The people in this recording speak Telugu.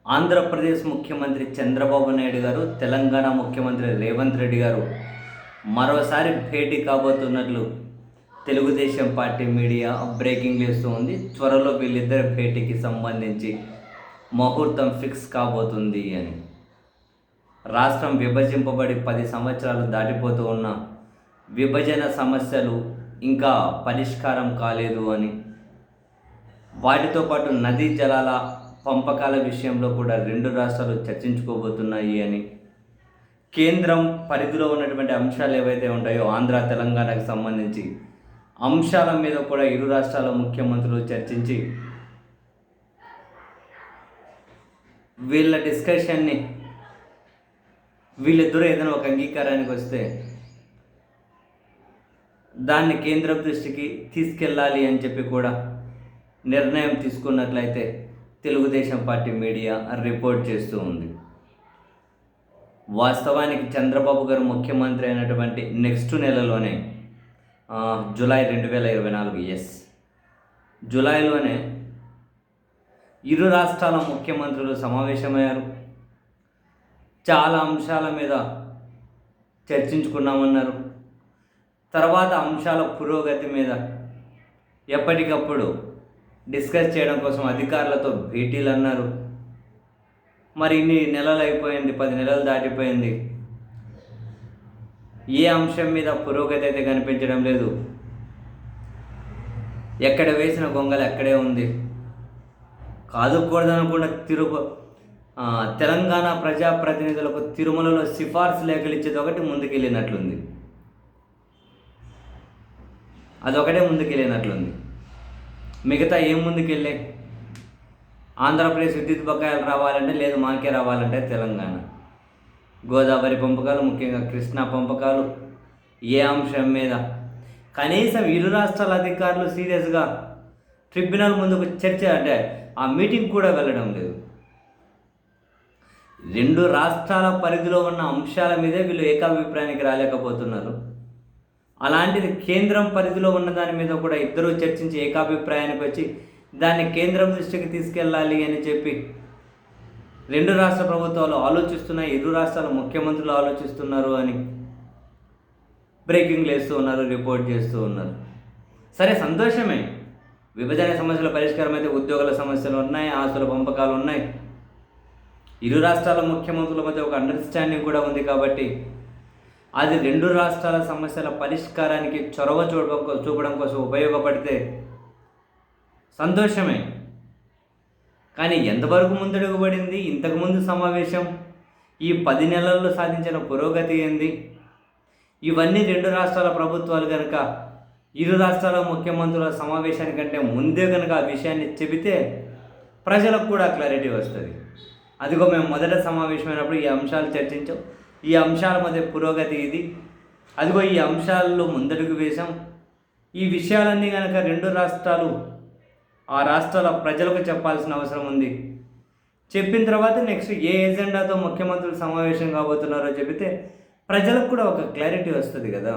ఆంధ్రప్రదేశ్ ముఖ్యమంత్రి చంద్రబాబు నాయుడు గారు, తెలంగాణ ముఖ్యమంత్రి రేవంత్ రెడ్డి గారు మరోసారి భేటీ కాబోతున్నట్లు తెలుగుదేశం పార్టీ మీడియా బ్రేకింగ్ చేస్తూ ఉంది. త్వరలో వీళ్ళిద్దరి భేటీకి సంబంధించి ముహూర్తం ఫిక్స్ కాబోతుంది అని. రాష్ట్రం విభజింపబడి 10 సంవత్సరాలు దాటిపోతూ ఉన్న విభజన సమస్యలు ఇంకా పరిష్కారం కాలేదు అని, వాటితో పాటు నదీ జలాల పంపకాల విషయంలో కూడా 2 రాష్ట్రాలు చర్చించుకోబోతున్నాయి అని, కేంద్రం పరిధిలో ఉన్నటువంటి అంశాలు ఏవైతే ఉంటాయో ఆంధ్ర తెలంగాణకు సంబంధించి అంశాల మీద కూడా ఇరు రాష్ట్రాల ముఖ్యమంత్రులు చర్చించి వీళ్ళ డిస్కషన్ని వీళ్ళిద్దరూ ఏదైనా ఒక అంగీకారానికి వస్తే దాన్ని కేంద్రం దృష్టికి తీసుకెళ్ళాలి అని చెప్పి కూడా నిర్ణయం తీసుకున్నట్లయితే తెలుగుదేశం పార్టీ మీడియా రిపోర్ట్ చేస్తూ ఉంది. వాస్తవానికి చంద్రబాబు గారు ముఖ్యమంత్రి అయినటువంటి నెక్స్ట్ నెలలోనే జూలై 2024 జూలైలోనే ఇరు రాష్ట్రాల ముఖ్యమంత్రులు సమావేశమయ్యారు. చాలా అంశాల మీద చర్చించుకున్నామన్నారు. తర్వాత అంశాల పురోగతి మీద ఎప్పటికప్పుడు డిస్కస్ చేయడం కోసం అధికారులతో భేటీలు అన్నారు. మరి ఇన్ని నెలలు అయిపోయింది, 10 నెలలు దాటిపోయింది. ఏ అంశం మీద పురోగతి అయితే కనిపించడం లేదు. ఎక్కడ వేసిన గొంగలు ఎక్కడే ఉంది. కాదుకూడదనుకున్న తెలంగాణ ప్రజాప్రతినిధులకు తిరుమలలో సిఫార్సు లేఖలు ఇచ్చేది ఒకటి ముందుకెళ్ళినట్లుంది. అదొకటే ముందుకెళ్ళినట్లుంది. మిగతా ఏం ముందుకెళ్ళే? ఆంధ్రప్రదేశ్ విద్యుత్ బకాయిలు రావాలంటే లేదు, మాకే రావాలంటే తెలంగాణ. గోదావరి పంపకాలు, ముఖ్యంగా కృష్ణా పంపకాలు, ఏ అంశం మీద కనీసం ఇరు రాష్ట్రాల అధికారులు సీరియస్గా ట్రిబ్యునల్ ముందుకు చర్చ అంటే ఆ మీటింగ్ కూడా వెళ్ళడం లేదు. 2 రాష్ట్రాల పరిధిలో ఉన్న అంశాల మీదే వీళ్ళు ఏకాభిప్రాయానికి రాలేకపోతున్నారు. అలాంటిది కేంద్రం పరిధిలో ఉన్న దాని మీద కూడా ఇద్దరూ చర్చించి ఏకాభిప్రాయానికి వచ్చి దాన్ని కేంద్రం దృష్టికి తీసుకెళ్ళాలి అని చెప్పి 2 రాష్ట్ర ప్రభుత్వాలు ఆలోచిస్తున్నాయి, ఇరు రాష్ట్రాల ముఖ్యమంత్రులు ఆలోచిస్తున్నారు అని బ్రేకింగ్లు వేస్తూ ఉన్నారు, రిపోర్ట్ చేస్తూ ఉన్నారు. సరే, సంతోషమే. విభజన సమస్యల పరిష్కారం అయితే ఉద్యోగుల సమస్యలు ఉన్నాయి, ఆస్తుల పంపకాలు ఉన్నాయి. ఇరు రాష్ట్రాల ముఖ్యమంత్రుల మధ్య ఒక అండర్స్టాండింగ్ కూడా ఉంది కాబట్టి అది 2 రాష్ట్రాల సమస్యల పరిష్కారానికి చొరవ చూపడం కోసం ఉపయోగపడితే సంతోషమే. కానీ ఎంతవరకు ముందడుగు పడింది? ఇంతకుముందు సమావేశం, ఈ 10 నెలల్లో సాధించిన పురోగతి ఏంది? ఇవన్నీ 2 రాష్ట్రాల ప్రభుత్వాలు కనుక ఇరు రాష్ట్రాల ముఖ్యమంత్రుల సమావేశానికంటే ముందే కనుక ఆ విషయాన్ని చెబితే ప్రజలకు కూడా క్లారిటీ వస్తుంది. అదిగో మేము మొదట సమావేశమైనప్పుడు ఈ అంశాలు చర్చించాం, ఈ అంశాల మధ్య పురోగతి ఇది, అదిగో ఈ అంశాల్లో ముందడుగు వేశాం. ఈ విషయాలన్నీ కనుక 2 రాష్ట్రాలు ఆ రాష్ట్రాల ప్రజలకు చెప్పాల్సిన అవసరం ఉంది. చెప్పిన తర్వాత నెక్స్ట్ ఏ ఎజెండాతో ముఖ్యమంత్రులు సమావేశం కాబోతున్నారో చెబితే ప్రజలకు కూడా ఒక క్లారిటీ వస్తుంది కదా.